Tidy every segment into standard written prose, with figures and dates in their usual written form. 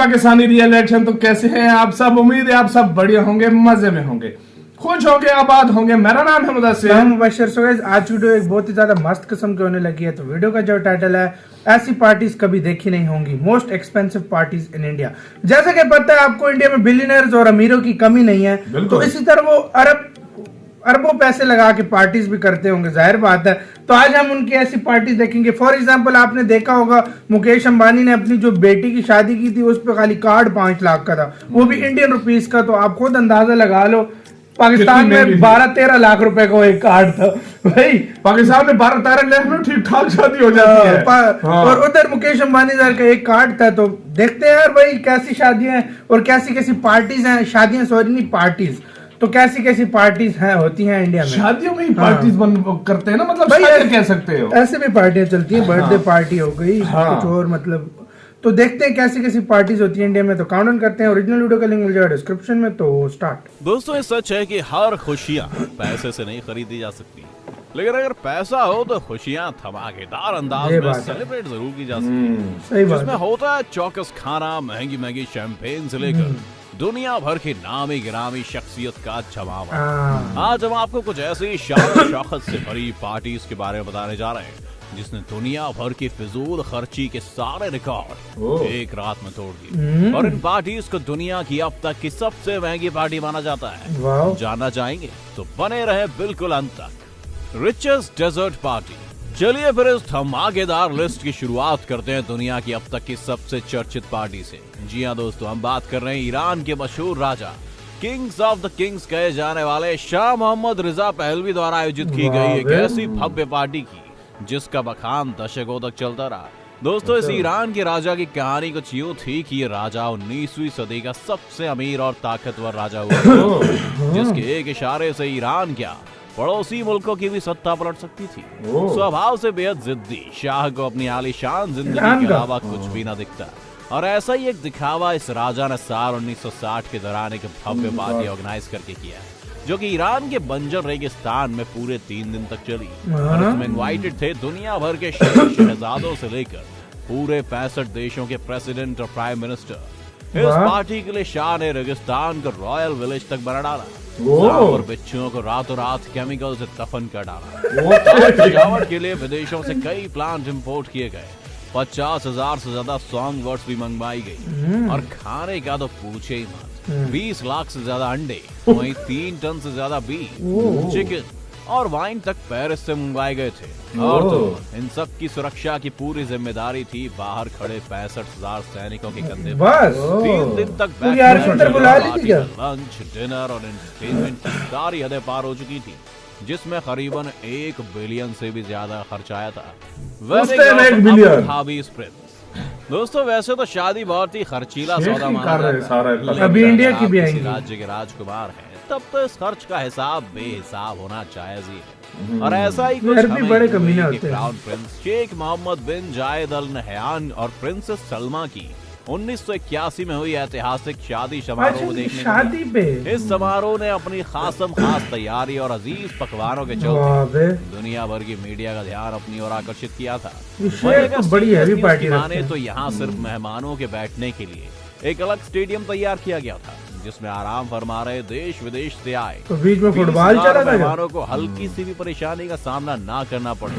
Pakistani real action. तो कैसे हैं आप सब? उम्मीद है आप सब बढ़िया होंगे, मजे में होंगे, खुश होंगे, आबाद होंगे। मेरा नाम है मुदस्सिर। सो गाइस, आज वीडियो एक बहुत ही ज्यादा मस्त किस्म की होने लगी है। तो वीडियो का जो टाइटल है, ऐसी पार्टीज कभी देखी नहीं होंगी, most expensive parties in India. जैसे कि पता है आपको, इंडिया में बिलियनर्स और अमीरों की कमी नहीं है, तो इसी तरह वो अरबों पैसे लगा के पार्टीज भी करते होंगे, जाहिर बात है। तो आज हम उनकी ऐसी पार्टीज देखेंगे। फॉर एग्जांपल, आपने देखा होगा मुकेश अंबानी ने अपनी जो बेटी की शादी की थी, उस पर खाली कार्ड 5 लाख का था, वो भी इंडियन रुपीस का। तो आप खुद अंदाजा लगा लो, पाकिस्तान में 12-13 लाख रुपए का एक कार्ड था भाई। पाकिस्तान में 12-13 लाख में ठीक ठाक शादी हो जाती है। और उधर मुकेश अंबानी सर का एक कार्ड था। तो देखते हैं यार भाई, कैसी शादियां और कैसी कैसी पार्टीज हैं, शादियां सॉरी नहीं पार्टीज, तो कैसी कैसी पार्टीज हैं होती हैं इंडिया में। शादियों में ही पार्टीज करते हैं ना, मतलब भाई कह सकते हो, ऐसे भी पार्टियां चलती हैं। बर्थडे पार्टी हो गई, कुछ और मतलब। तो देखते हैं कैसी कैसी पार्टीज होती है इंडिया में। तो काउंट करते हैं। ओरिजिनल वीडियो का लिंक मिल जाएगा डिस्क्रिप्शन में। तो स्टार्ट। दोस्तों, ये सच है कि हर खुशियाँ पैसे से नहीं खरीदी जा सकती, लेकिन अगर पैसा हो तो खुशियाँ धमाकेदार अंदाज में सेलिब्रेट जरूर की जा सकती है। सही बात। जिसमें होता है चौकस खाना, महंगी महंगी शैंपेन से लेकर दुनिया भर की नामी गिरामी शख्सियत का जमावा। आज हम आपको कुछ ऐसी शान शौकत से भरी पार्टीज के बारे में बताने जा रहे हैं जिसने दुनिया भर की फिजूल खर्ची के सारे रिकॉर्ड एक रात में तोड़ दिए। और इन पार्टीज को दुनिया की अब तक की सबसे महंगी पार्टी माना जाता है। जानना चाहेंगे तो बने रहे बिल्कुल अंत तक। Richest dessert party. चलिए फिर इस धमाकेदार लिस्ट की शुरुआत करते हैं दुनिया की अब तक की सबसे चर्चित पार्टी से। जी हाँ दोस्तों, हम बात कर रहे हैं ईरान के मशहूर राजा, किंग्स ऑफ द किंग्स कहे जाने वाले शाह मोहम्मद रिजा पहलवी द्वारा आयोजित की गई एक ऐसी भव्य पार्टी की जिसका बखान दशकों तक चलता रहा। दोस्तों, इस ईरान के राजा की कहानी कुछ यूं थी कि ये राजा 19वीं सदी का सबसे अमीर और ताकतवर राजा हुआ, जिसके एक इशारे से ईरान क्या पड़ोसी मुल्कों की भी सत्ता पलट सकती थी। स्वभाव से बेहद जिद्दी शाह को अपनी आलीशान जिंदगी के अलावा कुछ भी न दिखता, और ऐसा ही एक दिखावा इस राजा ने साल 1960 के दौरान एक भव्य पार्टी ऑर्गेनाइज करके किया, जो कि ईरान के बंजर रेगिस्तान में पूरे 3 दिन तक चली। और इसमें इनवाइटेड थे दुनिया भर के शहजादों से लेकर पूरे 65 देशों के प्रेसिडेंट और प्राइम मिनिस्टर। इस पार्टी के लिए शाह ने रेगिस्तान को रॉयल विलेज तक बना डाला और बिच्छुओं को रातों रात केमिकल से दफन कर डाला। सजावट के लिए विदेशों से कई प्लांट इंपोर्ट किए गए, 50,000 से ज्यादा सॉन्ग वर्ड्स भी मंगवाई गई, और खाने का तो पूछे ही मत। 20 लाख से ज्यादा अंडे, वहीं 3 टन से ज्यादा बीफ, चिकन और वाइन तक पेरिस से मंगवाए गए थे। और तो इन सब की सुरक्षा की पूरी जिम्मेदारी थी बाहर खड़े 65,000 सैनिकों के कंधे पर। 3 दिन तक लंच, डिनर और एंटरटेनमेंट की सारी हदें पार हो चुकी थी, जिसमें करीबन 1 बिलियन से भी ज्यादा खर्च आया था। दोस्तों, वैसे तो शादी बहुत ही खर्चीला सौदा माना जाता है, अभी इंडिया की भी आएंगी। राज्य के राजकुमार हैं, तब तो इस खर्च का हिसाब बेहिसाब होना जायज ही है। और ऐसा ही कुछ भी बड़े कमीने होते हैं। क्राउन प्रिंस शेख मोहम्मद बिन जायद अल नहयान और प्रिंसेस सलमा की 1981 में हुई ऐतिहासिक शादी समारोह देखने शादी पे इस समारोह ने अपनी खास तैयारी और अजीज पकवानों के चलते दुनिया भर की मीडिया का ध्यान अपनी ओर आकर्षित किया था। बड़ी हैवी पार्टी माने तो यहाँ सिर्फ मेहमानों के बैठने के लिए एक अलग स्टेडियम तैयार किया गया था, जिसमें आराम फरमा रहे देश विदेश से आए तो बीच में फुटबॉल चला था। मेहमानों को हल्की सी भी परेशानी का सामना ना करना पड़े।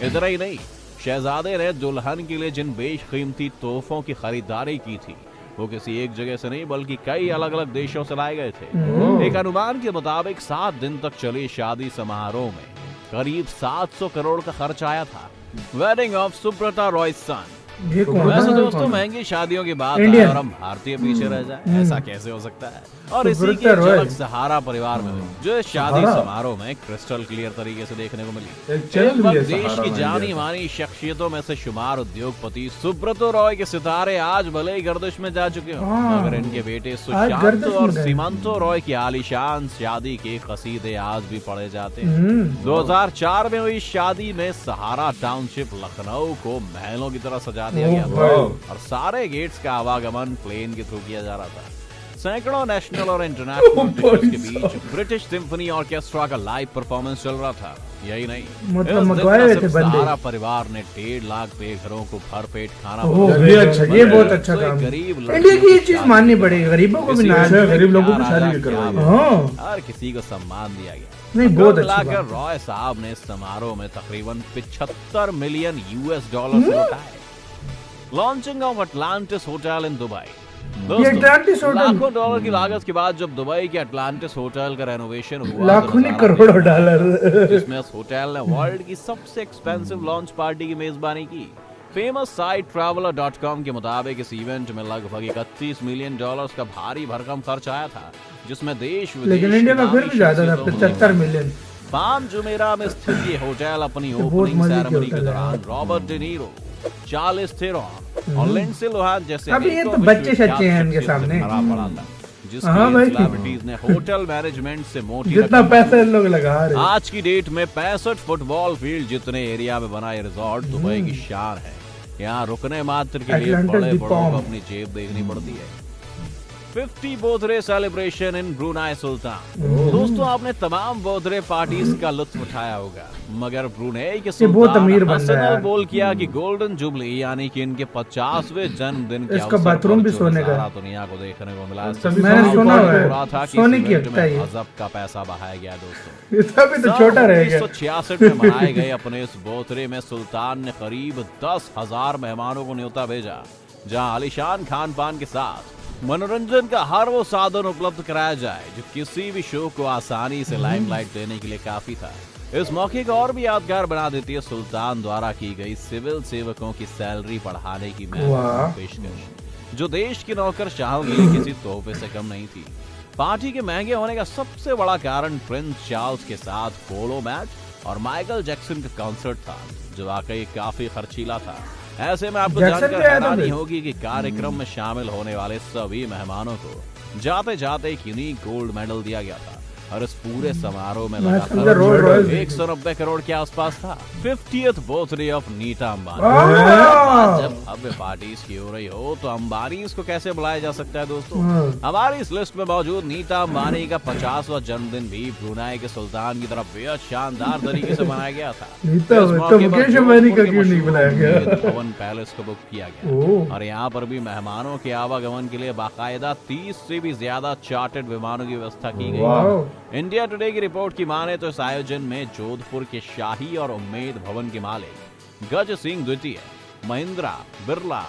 इतना ही नहीं, शहजादे ने दुल्हन के लिए जिन बेशकीमती तोहफों की खरीदारी की थी, वो किसी एक जगह से नहीं बल्कि कई अलग अलग देशों से लाए गए थे। एक अनुमान के मुताबिक 7 दिन तक चली शादी समारोह में करीब 700 करोड़ का खर्च आया था। वेडिंग ऑफ सुब्रता रॉय सन। वैसे दोस्तों, महंगी शादियों की बात है और हम भारतीय पीछे रह जाए, ऐसा कैसे हो सकता है? और इसी की झलक सहारा परिवार में हुई, जो इस शादी समारोह में क्रिस्टल क्लियर तरीके से देखने को मिली। देश की जानी मानी शख्सियतों में से शुमार उद्योगपति सुब्रतो रॉय के सितारे आज भले ही गर्दिश में जा चुके हों, मगर इनके बेटे सुशांत और सीमांतो रॉय की आलीशान शादी के कसीदे आज भी पढ़े जाते हैं। 2004 में हुई शादी में सहारा टाउनशिप लखनऊ को महलों की तरह सजा दिया गया था और सारे गेट्स का आवागमन प्लेन के थ्रू किया जा रहा था। सैकड़ों नेशनल और इंटरनेशनल पिक्चर्स के बीच ब्रिटिश सिम्फनी ऑर्केस्ट्रा का लाइव परफॉर्मेंस चल रहा था। यही नहीं, मतलब इस दिन मंगवाए न हुए सिर्फ थे बंदे। सारा परिवार ने 1.5 लाख बेघरों को भरपेट खाना ओह, पकाया। ये अच्छा, ये बहुत अच्छा तो एक काम। गरीब इंडिया की ये चीज माननी पड़ेगी, गरीबों को भी किसी ना और गरीब लोगों को भी राजा शादी क्या करवाई। बात। हाँ। हर किसी को सम्मान दिया गया। नहीं, बहुत कुल अच्छी मिलाकर बात। रॉय साहब ने इस समारोह में तकरीबन 75 मिलियन US डॉलर लौटाए। Launching of Atlantis hotel in Dubai. ये अटलांटिस होटल लाखों डॉलर की लागत के बाद जब दुबई के अटलांटिस होटल का रेनोवेशन हुआ, लाखों नहीं तो करोड़ों डॉलर। जिसमें इस होटल ने वर्ल्ड की सबसे एक्सपेंसिव लॉन्च पार्टी की मेजबानी की। फेमस साइट traveler.com के मुताबिक इस इवेंट में लगभग 31 मिलियन डॉलर्स का भारी भरकम खर्च आया था, जिसमें देश विदेश लेकिन इंडिया का फिर भी ज्यादा था, 75 मिलियन। पाम जुमेरा में स्थित ये होटल अपनी बहुत ओपनिंग मजे की सेरेमनी के होटल है। दौरान Robert De Niro, Charlize Theron और लिंडसे लोहान जैसे अभी ये अनेकों तो बच्चे विश्वविख्यात सच्चे हैं इनके शख्सियत से सामने। भरा पड़ा था, हाँ जिसके भाई। सेलिब्रिटीज ने होटल मैनेजमेंट से मोटी जितना रकम पैसा इन लोग लगा रहे हैं। आज की डेट में 65 फुटबॉल फील्ड जितने एरिया में बना ये रिजॉर्ट दुबई की शान है। यहाँ रुकने मात्र के लिए Atlantis बड़े the बड़ों को Palm। अपनी जेब देखनी पड़ती है। 50 बर्थडे सेलिब्रेशन इन ब्रुनाई सुल्तान। दोस्तों, आपने तमाम बर्थडे पार्टीज का लुत्फ उठाया होगा, मगर ब्रुनेई के ये बहुत सुल्तान अमीर बंदा हसन है अल यार। बोल किया कि गोल्डन जुबली यानी कि इनके 50वें जन्मदिन के इसका अवसर बाथरूम पर भी जो सोने का। नजारा दुनिया को देखने को मिला, सभी मैंने सामान सुना बांट हुआ के है। रहा था कि सोने इस की इवेंट हफ्ता में ये। गजब का पैसा बहाया गया दोस्तों। इतना भी तो छोटा रहेगा। 1966 में मनाए गए अपने इस बर्थडे में सुल्तान ने करीब 10,000 मेहमानों को न्योता भेजा, जहां आलीशान खान पान के साथ मनोरंजन का हर वो साधन उपलब्ध कराया जाए जो किसी भी शो को आसानी से लाइमलाइट देने के लिए काफी था। इस मौके को और भी यादगार बना देती है सुल्तान द्वारा की गई सिविल सेवकों की सैलरी बढ़ाने की महत्वपूर्ण पेशकश, जो देश के नौकरशाहों के लिए किसी तोहफे से कम नहीं थी। पार्टी के महंगे होने का सबसे बड़ा कारण प्रिंस चार्ल्स के साथ पोलो मैच और माइकल जैक्सन का कॉन्सर्ट था, जो वाकई काफी खर्चीला था। ऐसे में आपको जैक्सन जानकर भी आया था हैरानी फिर? होगी कि कार्यक्रम में शामिल होने वाले सभी मेहमानों को जाते जाते एक यूनिक गोल्ड मेडल दिया गया था, और इस पूरे समारोह में मैं समझा लगातार रोल रॉयल्स 190 करोड़ के आसपास था। 50th birthday of Nita Ambani. आह! जब भव्य पार्टीज की हो रही हो तो अंबानी इसको कैसे बुलाया जा सकता है दोस्तों। हाँ। हमारी इस लिस्ट में मौजूद नीता अंबानी का 50वां जन्मदिन भी ब्रुनाई के सुल्तान की तरफ बेहद शानदार तरीके से मनाया गया था। नीता इस तो मौके पर मुकेश अंबानी का जोधपुर के क्यों नहीं मशहूर बुलाया गया? उम्मेद भवन पैलेस को बुक किया गया, ओह। और यहाँ पर भी मेहमानों के आवागमन के लिए बाकायदा 30 से भी ज्यादा चार्टर्ड विमानों की व्यवस्था की गई। वाह। इंडिया टुडे की रिपोर्ट की माने तो इस आयोजन में जोधपुर के शाही और उम्मेद भवन के मालिक गज सिंह द्वितीय, महिंद्रा, बिरला,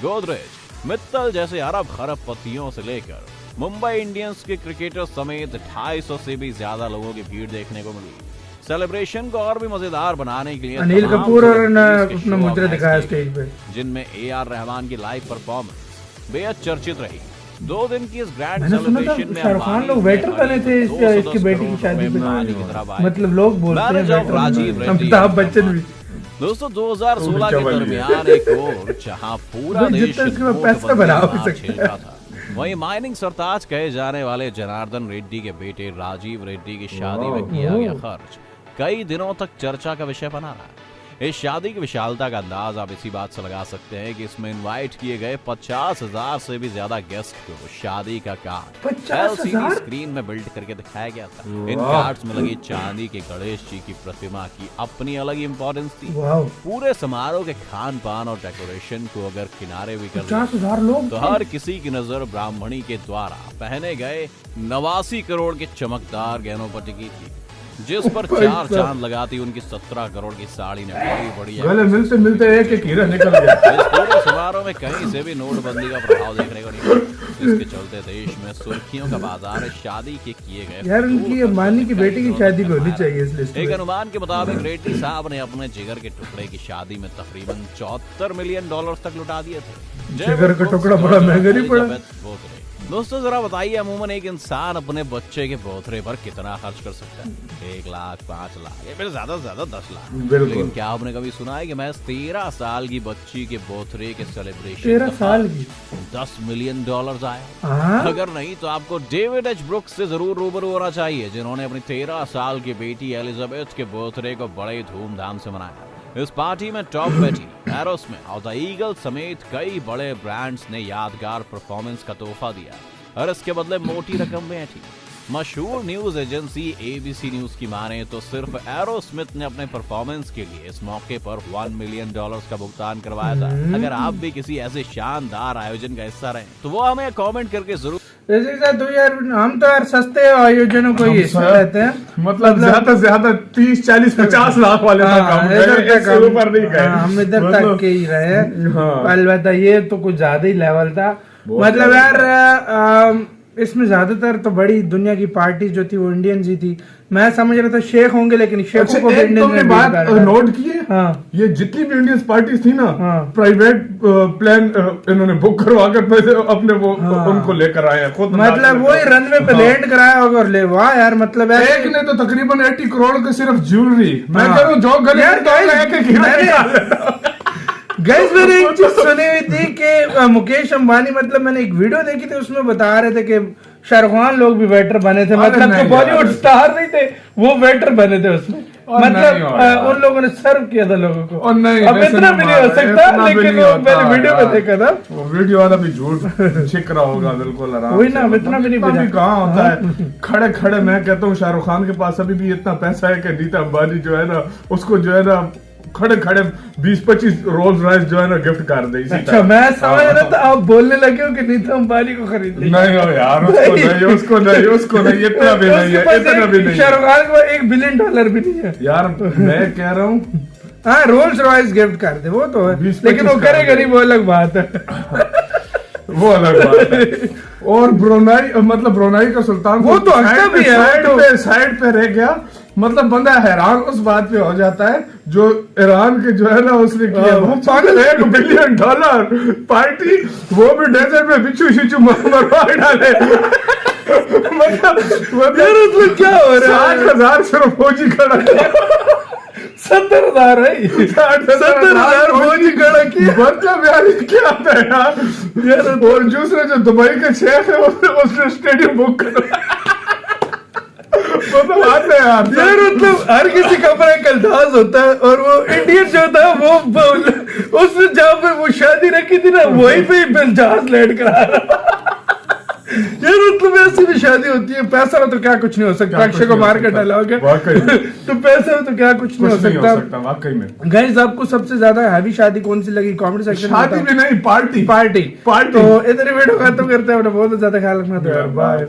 गोदरेज, मित्तल जैसे अरब खरबपतियों से लेकर मुंबई इंडियंस के क्रिकेटर समेत 250 से भी ज्यादा लोगों की भीड़ देखने को मिली। सेलिब्रेशन को और भी मजेदार बनाने के लिए अनिल तमाम कपूर और celebrities के अपना show मुद्रा organize दिखाया किए स्टेज पे। गए, जिनमें AR रहमान की लाइव परफॉर्मेंस बेहद चर्चित रही। 2 दिन की इस ग्रैंड मैंने सुना था सेलिब्रेशन में शाहरुख खान अंबानी लोग ने वेटर बने थे करीब इसके 210 इसकी बेटी की करोड़ शादी रुपए पे। बनाने की तरफ आए। मतलब लोग बोलते हैं मैरिज ऑफ वेटर राजीव बने। रेड्डी अमिताभ बच्चन भी। दोस्तों 2016 के दरमियान एक और जहां पूरा भाई, देश जितना इसके पास नोटबंदी पैसा बना का भी मार सकता झेल है। रहा था, वहीं माइनिंग सरताज कहे जाने वाले जनार्दन रेड्डी के बेटे राजीव रेड्डी की शादी में किया गया खर्च कई दिनों तक चर्चा का विषय बना रहा। इस शादी की विशालता का अंदाज आप इसी बात से लगा सकते हैं कि इसमें इनवाइट किए गए 50,000 से भी ज्यादा गेस्ट को शादी का कार्ड 50,000? LCD स्क्रीन में बिल्ड करके दिखाया गया था। इन कार्ड्स में लगी चांदी के गणेश जी की प्रतिमा की अपनी अलग इंपॉर्टेंस थी। वाह। पूरे समारोह के खान पान और डेकोरेशन को अगर किनारे भी कर 50,000 लोग तो हर किसी की नजर ब्राह्मणी के द्वारा पहने गए 89 करोड़ के चमकदार गहनों पर टिकी थी, जिस पर 4 चांद लगाती उनकी 17 करोड़ की साड़ी ने बड़ी बढ़िया। गले मिलते मिलते एक एक हीरा निकल गया। इस पूरे समारोह में कहीं से भी नोटबंदी का प्रभाव देखने को नहीं मिला, जिसके चलते देश में सुर्खियों का बाजार शादी के किए गए यार उनकी अंबानी की बेटी की शादी भी होनी चाहिए इस लिस्ट एक में। अनुमान के मुताबिक रेड्डी साहब ने अपने जिगर के टुकड़े की शादी में तकरीबन 74 मिलियन डॉलर तक लुटा दिए थे। जिगर का टुकड़ा बड़ा महंगा नहीं पड़ा? दोस्तों जरा बताइए, अमूमन एक इंसान अपने बच्चे के बर्थडे पर कितना खर्च कर सकता है? 1 लाख, 5 लाख या फिर ज्यादा से ज्यादा 10 लाख। बिल्कुल। लेकिन क्या आपने कभी सुना है कि मैं 13 साल की बच्ची के बर्थडे के 13 सेलिब्रेशन साल की। 10 मिलियन डॉलर आया? हाँ? अगर नहीं तो आपको डेविड एच ब्रुक्स से जरूर रूबरू होना चाहिए, जिन्होंने अपनी 13 साल की बेटी एलिजाबेथ के बर्थडे को बड़े धूमधाम से मनाया। इस पार्टी में टॉम पेटी, एरोस्मिथ और द ईगल समेत कई बड़े ब्रांड्स ने यादगार परफॉर्मेंस का तोहफा दिया। और इसके बदले मोटी रकम में ऐठी। मशहूर न्यूज एजेंसी ABC न्यूज की माने तो सिर्फ एरोस्मिथ ने अपने परफॉर्मेंस के लिए इस मौके पर $1 मिलियन का भुगतान करवाया था। अगर आप भी किसी ऐसे शानदार आयोजन का हिस्सा रहे तो वो हमें कमेंट करके जरूर। तो यार हम तो यार सस्ते आयोजनों को ही हिस्सा लेते हैं, मतलब ज्यादा से ज्यादा 30, 40, 50 लाख वाले ऊपर नहीं गए, हम इधर तक के ही रहे हैं। अलबत्ता ये तो कुछ ज्यादा ही लेवल था। मतलब यार इसमें ज्यादातर तो बड़ी दुनिया की पार्टी जो थी वो इंडियंस ही थी। मैं समझ रहा था शेख होंगे, लेकिन शेखों को भी इंडियन ने बात नोट की है। हाँ। ये जितनी भी इंडियन पार्टी थी ना, प्राइवेट प्लेन इन्होंने बुक करवा कर पैसे अपने वो उनको लेकर आए हैं खुद। मतलब वही रनवे पे लैंड कराया होगा और ले वाह यार। मतलब एक ने तो तकरीबन 80 करोड़ का सिर्फ ज्वेलरी। मैं कह रहा हूँ जो गाइस मैंने एक चीज सुनी हुई थी कि मुकेश अंबानी, मतलब मैंने एक वीडियो देखी थी उसमें बता रहे थे कि शाहरुख खान लोग भी वेटर बने थे। मतलब जो बॉलीवुड स्टार नहीं थे वो वेटर बने थे उसमें। मतलब उन लोगों ने सर्व किया था लोगों को। और नहीं, अब इतना भी नहीं हो सकता, लेकिन वो मैंने वीडियो में देखा था। वो वीडियो वाला भी झूठ छिक रहा होगा बिल्कुल आराम। वही ना, इतना भी नहीं कहाँ होता है। खड़े खड़े मैं कहता हूँ शाहरुख खान के पास अभी भी इतना पैसा है कि नीता अंबानी जो है ना उसको जो है ना खड़े खड़े 20-25 रोल्स रॉयस जो है ना गिफ्ट कर दे। अच्छा, मैं समझ रहा था आप बोलने लगे हो कि नीता अंबानी को खरीद ली। नहीं हो यार, उसको नहीं इतना भी नहीं है, इतना भी नहीं। शाहरुख खान को $1 बिलियन भी नहीं है यार। मैं कह रहा हूँ हाँ रोल्स रॉयस गिफ्ट कर दे वो तो है, लेकिन वो करेगा नहीं, वो अलग बात है। वो अलग बात है। और ब्रुनाई, मतलब ब्रुनाई का सुल्तान वो तो अच्छा भी है, साइड पे रह गया। मतलब बंदा हैरान उस बात पे हो जाता है जो ईरान के जो है ना उसने किया। वो पागल $1 बिलियन पार्टी, वो भी डेजर्ट में बिच्छू शिचू मरवा डाले। मतलब क्या हो रहा है? 60,000 सिर्फ फौजी खड़ा 70,000 है, 70,000 फौजी खड़ा किया। मतलब यार क्या आता है यार। और दूसरे जो दुबई के शेख है उसने स्टेडियम बुक करा। मतलब आते हैं यार, मतलब हर किसी का अपना एक अंदाज होता है। और वो इंडियन जो था वो उसने जहाँ पे वो शादी रखी थी ना वहीं पे जहाज लैंड करा रहा यार। मतलब ऐसी भी शादी होती है। पैसा में तो क्या कुछ नहीं हो सकता, अक्षय को मार कर डाला होगा तो पैसे में तो क्या कुछ नहीं हो सकता वाकई में। गाइस आपको सबसे ज्यादा हैवी शादी कौन सी लगी कमेंट सेक्शन में? शादी भी नहीं, पार्टी। तो इधर वीडियो खत्म करते हैं। बहुत ज्यादा ख्याल रखना। बाय।